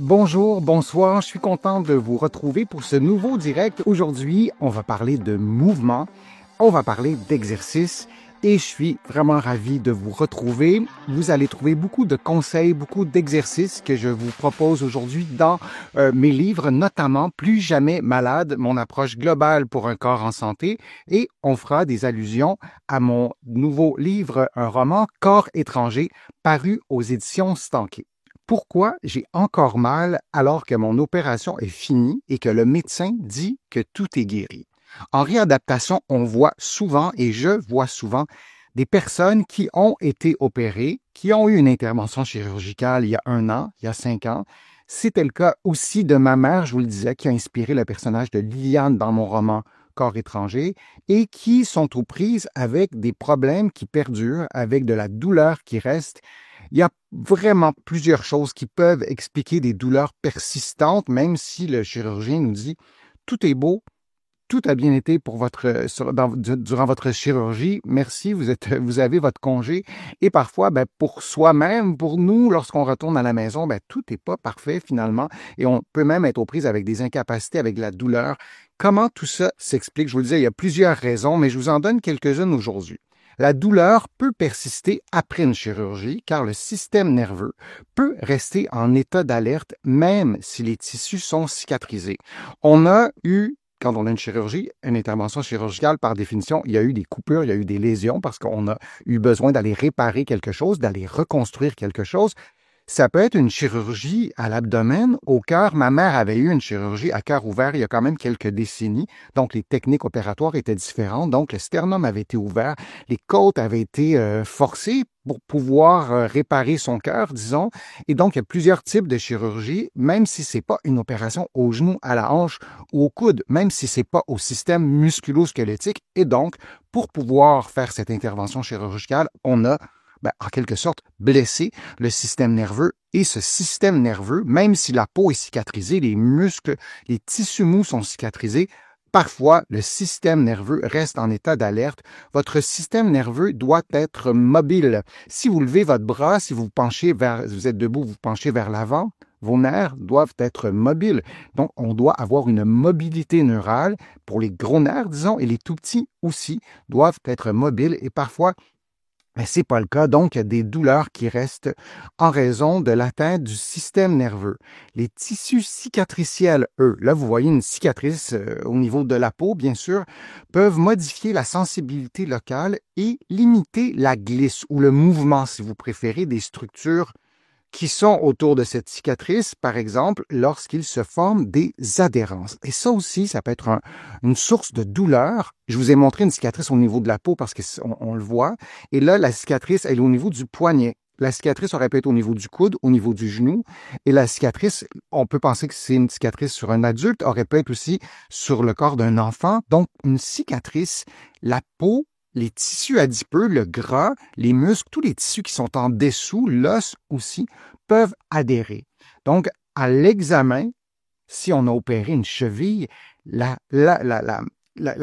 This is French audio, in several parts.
Bonjour, bonsoir, je suis content de vous retrouver pour ce nouveau direct. Aujourd'hui, on va parler de mouvement, on va parler d'exercice et je suis vraiment ravi de vous retrouver. Vous allez trouver beaucoup de conseils, beaucoup d'exercices que je vous propose aujourd'hui dans mes livres, notamment Plus jamais malade, mon approche globale pour un corps en santé, et on fera des allusions à mon nouveau livre, un roman, Corps étranger, paru aux éditions Stanké. Pourquoi j'ai encore mal alors que mon opération est finie et que le médecin dit que tout est guéri? En réadaptation, on voit souvent, et je vois souvent, des personnes qui ont été opérées, qui ont eu une intervention chirurgicale il y a 1 an, il y a 5 ans. C'était le cas aussi de ma mère, je vous le disais, qui a inspiré le personnage de Liliane dans mon roman Corps étranger, et qui sont aux prises avec des problèmes qui perdurent, avec de la douleur qui reste. Il y a vraiment plusieurs choses qui peuvent expliquer des douleurs persistantes, même si le chirurgien nous dit tout est beau, tout a bien été pour durant votre chirurgie. Merci, vous avez votre congé. Et parfois, pour soi-même, pour nous, lorsqu'on retourne à la maison, tout n'est pas parfait finalement. Et on peut même être aux prises avec des incapacités, avec de la douleur. Comment tout ça s'explique? Je vous le disais, il y a plusieurs raisons, mais je vous en donne quelques-unes aujourd'hui. La douleur peut persister après une chirurgie car le système nerveux peut rester en état d'alerte même si les tissus sont cicatrisés. On a eu, quand on a une chirurgie, une intervention chirurgicale, par définition, il y a eu des coupures, il y a eu des lésions parce qu'on a eu besoin d'aller réparer quelque chose, d'aller reconstruire quelque chose. Ça peut être une chirurgie à l'abdomen, au cœur. Ma mère avait eu une chirurgie à cœur ouvert il y a quand même quelques décennies. Donc, les techniques opératoires étaient différentes. Donc, le sternum avait été ouvert. Les côtes avaient été forcées pour pouvoir réparer son cœur, disons. Et donc, il y a plusieurs types de chirurgie, même si c'est pas une opération au genou, à la hanche ou au coude, même si c'est pas au système musculo-squelettique. Et donc, pour pouvoir faire cette intervention chirurgicale, on a en quelque sorte, blesser le système nerveux. Et ce système nerveux, même si la peau est cicatrisée, les muscles, les tissus mous sont cicatrisés, parfois le système nerveux reste en état d'alerte. Votre système nerveux doit être mobile. Si vous levez votre bras, si vous vous êtes debout, vous penchez vers l'avant, vos nerfs doivent être mobiles. Donc, on doit avoir une mobilité neurale pour les gros nerfs, disons, et les tout petits aussi doivent être mobiles. Et parfois, mais ce n'est pas le cas, donc il y a des douleurs qui restent en raison de l'atteinte du système nerveux. Les tissus cicatriciels, eux, là vous voyez une cicatrice au niveau de la peau, bien sûr, peuvent modifier la sensibilité locale et limiter la glisse ou le mouvement, si vous préférez, des structures qui sont autour de cette cicatrice, par exemple, lorsqu'il se forment des adhérences. Et ça aussi, ça peut être une source de douleur. Je vous ai montré une cicatrice au niveau de la peau parce qu'on le voit. Et là, la cicatrice, elle est au niveau du poignet. La cicatrice aurait pu être au niveau du coude, au niveau du genou. Et la cicatrice, on peut penser que c'est une cicatrice sur un adulte, aurait pu être aussi sur le corps d'un enfant. Donc, une cicatrice, la peau, les tissus adipeux, le gras, les muscles, tous les tissus qui sont en dessous, l'os aussi, peuvent adhérer. Donc, à l'examen, si on a opéré une cheville, la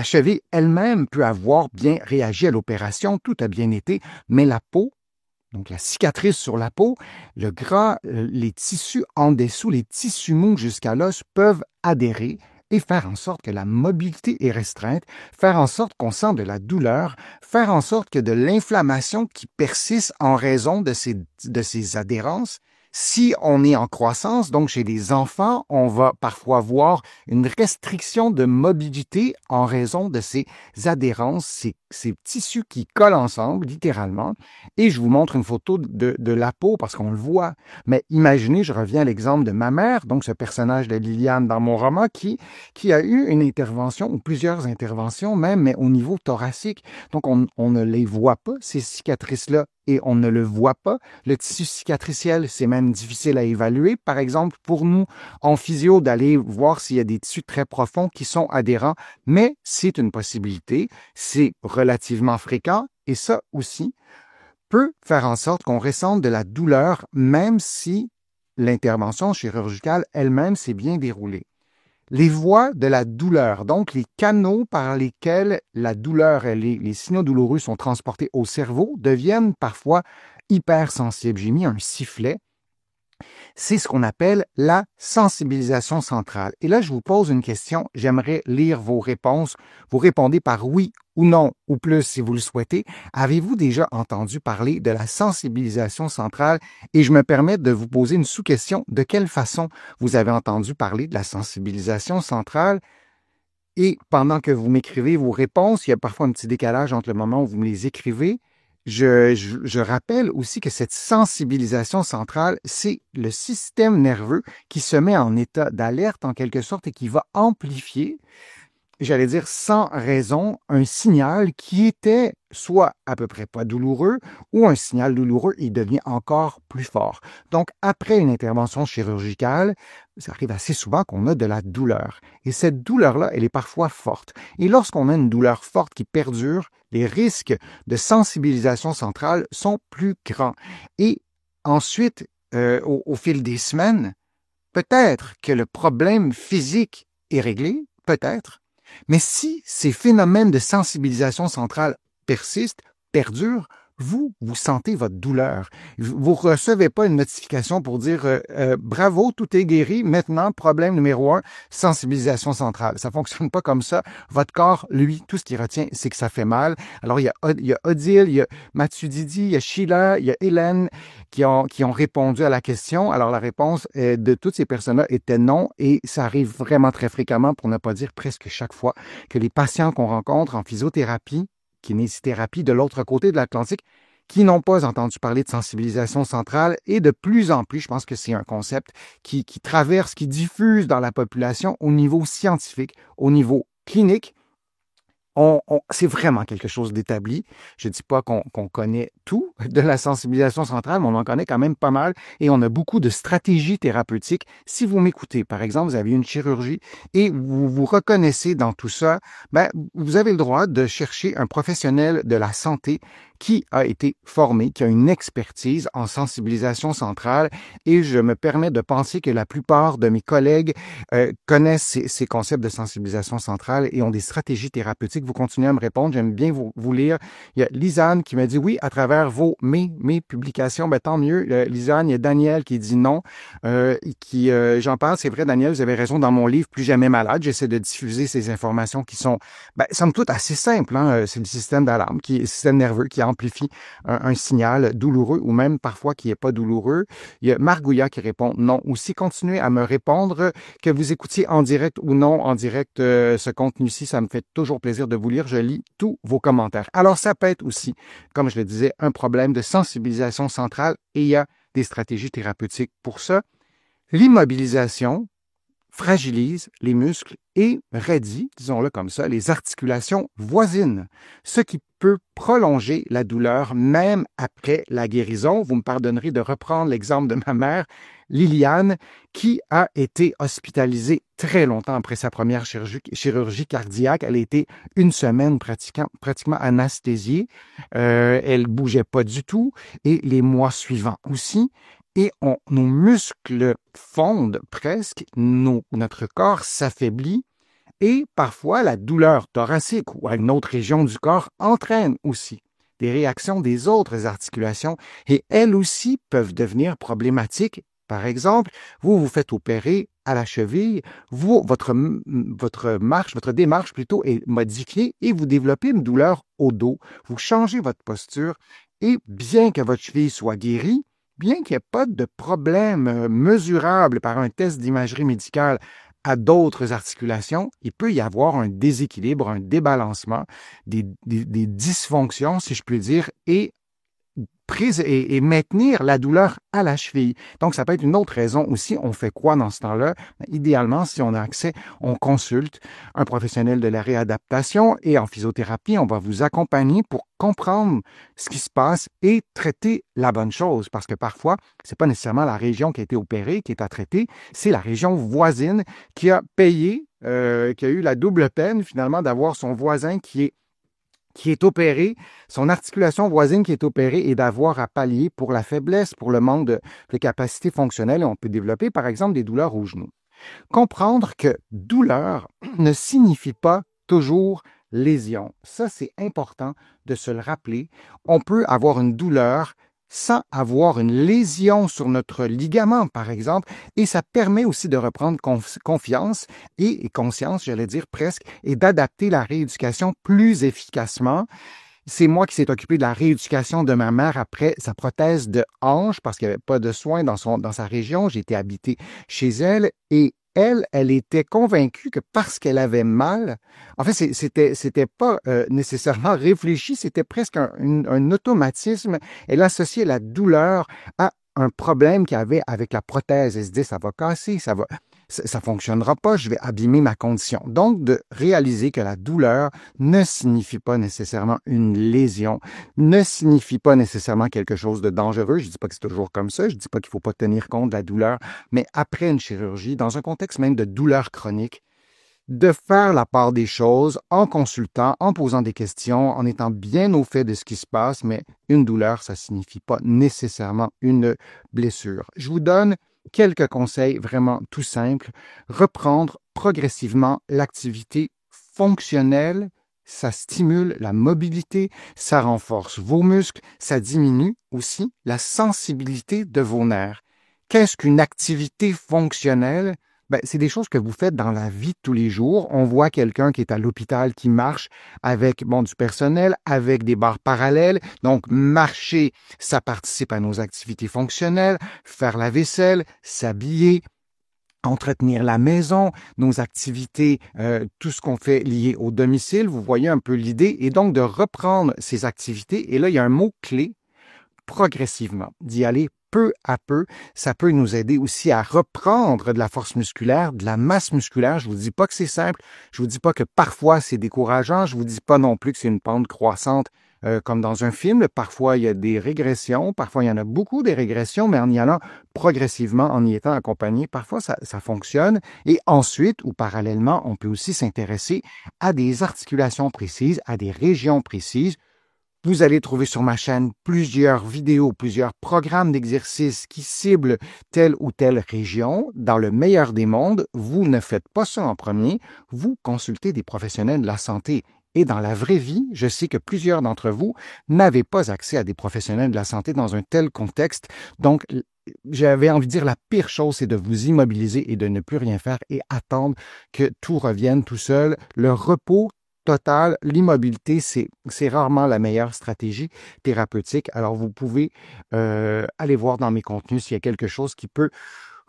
cheville elle-même peut avoir bien réagi à l'opération, tout a bien été, mais la peau, donc la cicatrice sur la peau, le gras, les tissus en dessous, les tissus mous jusqu'à l'os peuvent adhérer et faire en sorte que la mobilité est restreinte, faire en sorte qu'on sent de la douleur, faire en sorte que de l'inflammation qui persiste en raison de ces adhérences. Si on est en croissance, donc chez les enfants, on va parfois voir une restriction de mobilité en raison de ces adhérences, ces tissus qui collent ensemble, littéralement. Et je vous montre une photo de la peau parce qu'on le voit. Mais imaginez, je reviens à l'exemple de ma mère, donc ce personnage de Liliane dans mon roman, qui a eu une intervention, ou plusieurs interventions même, mais au niveau thoracique. Donc on ne les voit pas, ces cicatrices-là, et on ne le voit pas. Le tissu cicatriciel, c'est même difficile à évaluer. Par exemple, pour nous, en physio, d'aller voir s'il y a des tissus très profonds qui sont adhérents, mais c'est une possibilité, c'est relativement fréquent, et ça aussi peut faire en sorte qu'on ressente de la douleur, même si l'intervention chirurgicale elle-même s'est bien déroulée. Les voies de la douleur, donc les canaux par lesquels la douleur et les signaux douloureux sont transportés au cerveau, deviennent parfois hypersensibles. J'ai mis un sifflet c'est ce qu'on appelle la sensibilisation centrale. Et là, je vous pose une question, j'aimerais lire vos réponses. Vous répondez par oui ou non, ou plus si vous le souhaitez. Avez-vous déjà entendu parler de la sensibilisation centrale? Et je me permets de vous poser une sous-question. De quelle façon vous avez entendu parler de la sensibilisation centrale? Et pendant que vous m'écrivez vos réponses, il y a parfois un petit décalage entre le moment où vous me les écrivez. Je rappelle aussi que cette sensibilisation centrale, c'est le système nerveux qui se met en état d'alerte en quelque sorte et qui va amplifier, j'allais dire sans raison, un signal qui était soit à peu près pas douloureux ou un signal douloureux, il devient encore plus fort. Donc, après une intervention chirurgicale, ça arrive assez souvent qu'on a de la douleur. Et cette douleur-là, elle est parfois forte. Et lorsqu'on a une douleur forte qui perdure, les risques de sensibilisation centrale sont plus grands. Et ensuite, au fil des semaines, peut-être que le problème physique est réglé, peut-être, mais si ces phénomènes de sensibilisation centrale persistent, perdurent, vous sentez votre douleur. Vous ne recevez pas une notification pour dire bravo, tout est guéri, maintenant, problème numéro 1, sensibilisation centrale. Ça ne fonctionne pas comme ça. Votre corps, lui, tout ce qu'il retient, c'est que ça fait mal. Alors, il y a Odile, il y a Mathieu Didi, il y a Sheila, il y a Hélène qui ont répondu à la question. Alors, la réponse de toutes ces personnes-là était non, et ça arrive vraiment très fréquemment, pour ne pas dire presque chaque fois, que les patients qu'on rencontre en physiothérapie, kinésithérapie de l'autre côté de l'Atlantique, qui n'ont pas entendu parler de sensibilisation centrale, et de plus en plus, je pense que c'est un concept qui traverse, qui diffuse dans la population au niveau scientifique, au niveau clinique. C'est vraiment quelque chose d'établi. Je ne dis pas qu'on connaît tout de la sensibilisation centrale, mais on en connaît quand même pas mal et on a beaucoup de stratégies thérapeutiques. Si vous m'écoutez, par exemple, vous avez une chirurgie et vous vous reconnaissez dans tout ça, ben, vous avez le droit de chercher un professionnel de la santé qui a été formé, qui a une expertise en sensibilisation centrale, et je me permets de penser que la plupart de mes collègues connaissent ces concepts de sensibilisation centrale et ont des stratégies thérapeutiques. Vous continuez à me répondre, j'aime bien vous lire. Il y a Lisanne qui me dit oui à travers mes publications, ben, tant mieux. Lisanne, il y a Daniel qui dit non, j'en parle, c'est vrai Daniel, vous avez raison, dans mon livre Plus jamais malade, j'essaie de diffuser ces informations qui sont, ben, somme toute assez simples, hein? C'est le système d'alarme, le système nerveux qui amplifie un signal douloureux ou même parfois qui n'est pas douloureux. Il y a Margouilla qui répond non. Aussi, continuez à me répondre, que vous écoutiez en direct ou non en direct ce contenu-ci. Ça me fait toujours plaisir de vous lire. Je lis tous vos commentaires. Alors, ça peut être aussi, comme je le disais, un problème de sensibilisation centrale et il y a des stratégies thérapeutiques pour ça. L'immobilisation fragilise les muscles et raidit, disons-le comme ça, les articulations voisines, ce qui peut prolonger la douleur même après la guérison. Vous me pardonnerez de reprendre l'exemple de ma mère, Liliane, qui a été hospitalisée très longtemps après sa première chirurgie cardiaque. Elle a été une semaine pratiquement anesthésiée. Elle bougeait pas du tout, et les mois suivants aussi. Et nos muscles fondent presque, notre corps s'affaiblit, et parfois la douleur thoracique ou à une autre région du corps entraîne aussi des réactions des autres articulations, et elles aussi peuvent devenir problématiques. Par exemple, vous vous faites opérer à la cheville, votre démarche plutôt est modifiée et vous développez une douleur au dos. Vous changez votre posture et bien que votre cheville soit guérie, bien qu'il n'y ait pas de problème mesurable par un test d'imagerie médicale à d'autres articulations, il peut y avoir un déséquilibre, un débalancement, des dysfonctions, si je puis dire, et maintenir la douleur à la cheville. Donc, ça peut être une autre raison aussi. On fait quoi dans ce temps-là? Idéalement, si on a accès, on consulte un professionnel de la réadaptation, et en physiothérapie, on va vous accompagner pour comprendre ce qui se passe et traiter la bonne chose. Parce que parfois, c'est pas nécessairement la région qui a été opérée qui est à traiter, c'est la région voisine qui a payé, qui a eu la double peine finalement d'avoir son voisin qui est opéré, son articulation voisine qui est opérée, et d'avoir à pallier pour la faiblesse, pour le manque de capacité fonctionnelle. Et on peut développer, par exemple, des douleurs aux genoux. Comprendre que douleur ne signifie pas toujours lésion. Ça, c'est important de se le rappeler. On peut avoir une douleur sans avoir une lésion sur notre ligament, par exemple, et ça permet aussi de reprendre confiance et conscience, j'allais dire presque, et d'adapter la rééducation plus efficacement. C'est moi qui s'est occupé de la rééducation de ma mère après sa prothèse de hanche parce qu'il n'y avait pas de soins dans sa région. J'ai été habité chez elle et elle était convaincue que parce qu'elle avait mal, en fait, c'était pas nécessairement réfléchi, c'était presque un automatisme. Elle associait la douleur à un problème qu'elle avait avec la prothèse. Elle se dit, ça va casser, ça fonctionnera pas, je vais abîmer ma condition. Donc, de réaliser que la douleur ne signifie pas nécessairement une lésion, ne signifie pas nécessairement quelque chose de dangereux. Je dis pas que c'est toujours comme ça, je dis pas qu'il faut pas tenir compte de la douleur, mais après une chirurgie, dans un contexte même de douleur chronique, de faire la part des choses en consultant, en posant des questions, en étant bien au fait de ce qui se passe, mais une douleur, ça signifie pas nécessairement une blessure. Je vous donne quelques conseils vraiment tout simples. Reprendre progressivement l'activité fonctionnelle, ça stimule la mobilité, ça renforce vos muscles, ça diminue aussi la sensibilité de vos nerfs. Qu'est-ce qu'une activité fonctionnelle? Ben, c'est des choses que vous faites dans la vie de tous les jours. On voit quelqu'un qui est à l'hôpital qui marche avec du personnel, avec des barres parallèles. Donc, marcher, ça participe à nos activités fonctionnelles. Faire la vaisselle, s'habiller, entretenir la maison, nos activités, tout ce qu'on fait lié au domicile. Vous voyez un peu l'idée. Et donc, de reprendre ces activités. Et là, il y a un mot-clé, progressivement, d'y aller peu à peu. Ça peut nous aider aussi à reprendre de la force musculaire, de la masse musculaire. Je vous dis pas que c'est simple. Je vous dis pas que parfois c'est décourageant. Je vous dis pas non plus que c'est une pente croissante comme dans un film. Parfois, il y a des régressions. Parfois, il y en a beaucoup des régressions, mais en y allant progressivement, en y étant accompagné, parfois ça fonctionne. Et ensuite, ou parallèlement, on peut aussi s'intéresser à des articulations précises, à des régions précises. Vous allez trouver sur ma chaîne plusieurs vidéos, plusieurs programmes d'exercices qui ciblent telle ou telle région. Dans le meilleur des mondes, vous ne faites pas ça en premier, vous consultez des professionnels de la santé. Et dans la vraie vie, je sais que plusieurs d'entre vous n'avaient pas accès à des professionnels de la santé dans un tel contexte. Donc, j'avais envie de dire la pire chose, c'est de vous immobiliser et de ne plus rien faire et attendre que tout revienne tout seul. Le repos total, l'immobilité, c'est rarement la meilleure stratégie thérapeutique. Alors, vous pouvez aller voir dans mes contenus s'il y a quelque chose qui peut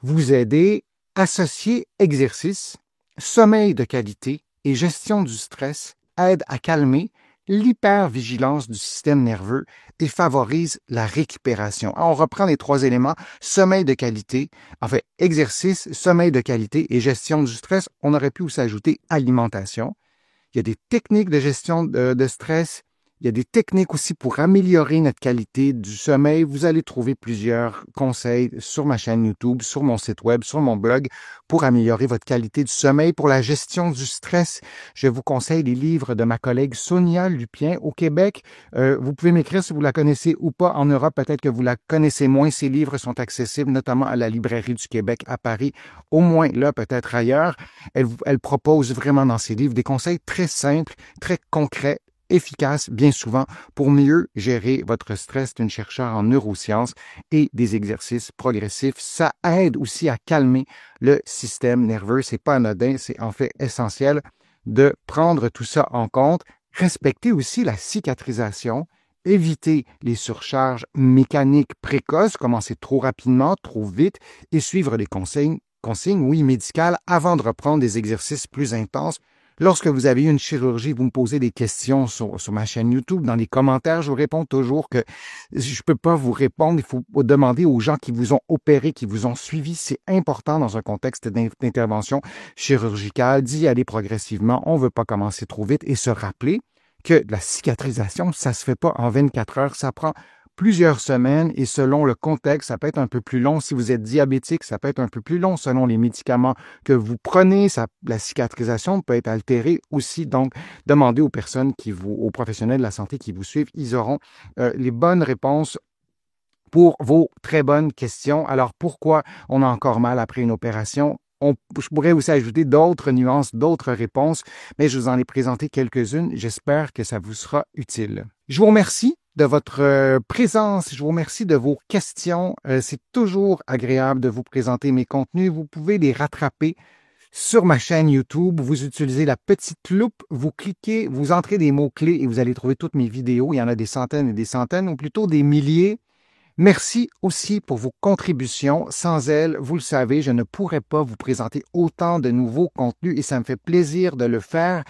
vous aider. Associer exercice, sommeil de qualité et gestion du stress aide à calmer l'hypervigilance du système nerveux et favorise la récupération. Alors, on reprend les trois éléments, sommeil de qualité, en fait, exercice, sommeil de qualité et gestion du stress. On aurait pu aussi ajouter alimentation. Il y a des techniques de gestion de stress. Il y a des techniques aussi pour améliorer notre qualité du sommeil. Vous allez trouver plusieurs conseils sur ma chaîne YouTube, sur mon site web, sur mon blog pour améliorer votre qualité du sommeil. Pour la gestion du stress, je vous conseille les livres de ma collègue Sonia Lupien au Québec. Vous pouvez m'écrire si vous la connaissez ou pas. En Europe, peut-être que vous la connaissez moins. Ces livres sont accessibles notamment à la Librairie du Québec à Paris, au moins là, peut-être ailleurs. Elle propose vraiment dans ses livres des conseils très simples, très concrets, efficace bien souvent pour mieux gérer votre stress. C'est une chercheure en neurosciences et des exercices progressifs. Ça aide aussi à calmer le système nerveux. C'est pas anodin, c'est en fait essentiel de prendre tout ça en compte. Respecter aussi la cicatrisation. Éviter les surcharges mécaniques précoces, commencer trop rapidement, trop vite et suivre les consignes, oui, médicales avant de reprendre des exercices plus intenses. Lorsque vous avez eu une chirurgie, vous me posez des questions sur ma chaîne YouTube. Dans les commentaires, je vous réponds toujours que je peux pas vous répondre. Il faut demander aux gens qui vous ont opéré, qui vous ont suivi. C'est important dans un contexte d'intervention chirurgicale d'y aller progressivement. On veut pas commencer trop vite et se rappeler que la cicatrisation, ça se fait pas en 24 heures. Ça prend plusieurs semaines et selon le contexte, ça peut être un peu plus long. Si vous êtes diabétique, ça peut être un peu plus long selon les médicaments que vous prenez. La cicatrisation peut être altérée aussi. Donc, demandez aux personnes aux professionnels de la santé qui vous suivent. Ils auront les bonnes réponses pour vos très bonnes questions. Alors, pourquoi on a encore mal après une opération? Je pourrais aussi ajouter d'autres nuances, d'autres réponses, mais je vous en ai présenté quelques-unes. J'espère que ça vous sera utile. Je vous remercie de votre présence. Je vous remercie de vos questions. C'est toujours agréable de vous présenter mes contenus. Vous pouvez les rattraper sur ma chaîne YouTube. Vous utilisez la petite loupe, vous cliquez, vous entrez des mots-clés et vous allez trouver toutes mes vidéos. Il y en a des centaines et des centaines, ou plutôt des milliers. Merci aussi pour vos contributions. Sans elles, vous le savez, je ne pourrais pas vous présenter autant de nouveaux contenus et ça me fait plaisir de le faire.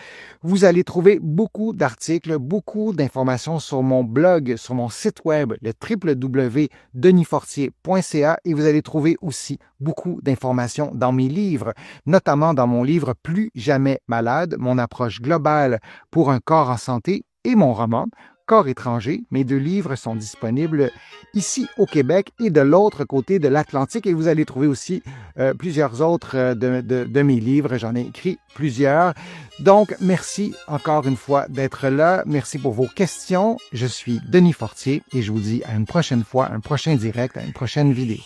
Vous allez trouver beaucoup d'articles, beaucoup d'informations sur mon blog, sur mon site web, le www.denisfortier.ca et vous allez trouver aussi beaucoup d'informations dans mes livres, notamment dans mon livre Plus jamais malade, mon approche globale pour un corps en santé et mon roman Corps étranger. Mes 2 livres sont disponibles ici au Québec et de l'autre côté de l'Atlantique. Et vous allez trouver aussi plusieurs autres de mes livres. J'en ai écrit plusieurs. Donc, merci encore une fois d'être là. Merci pour vos questions. Je suis Denis Fortier et je vous dis à une prochaine fois, un prochain direct, à une prochaine vidéo.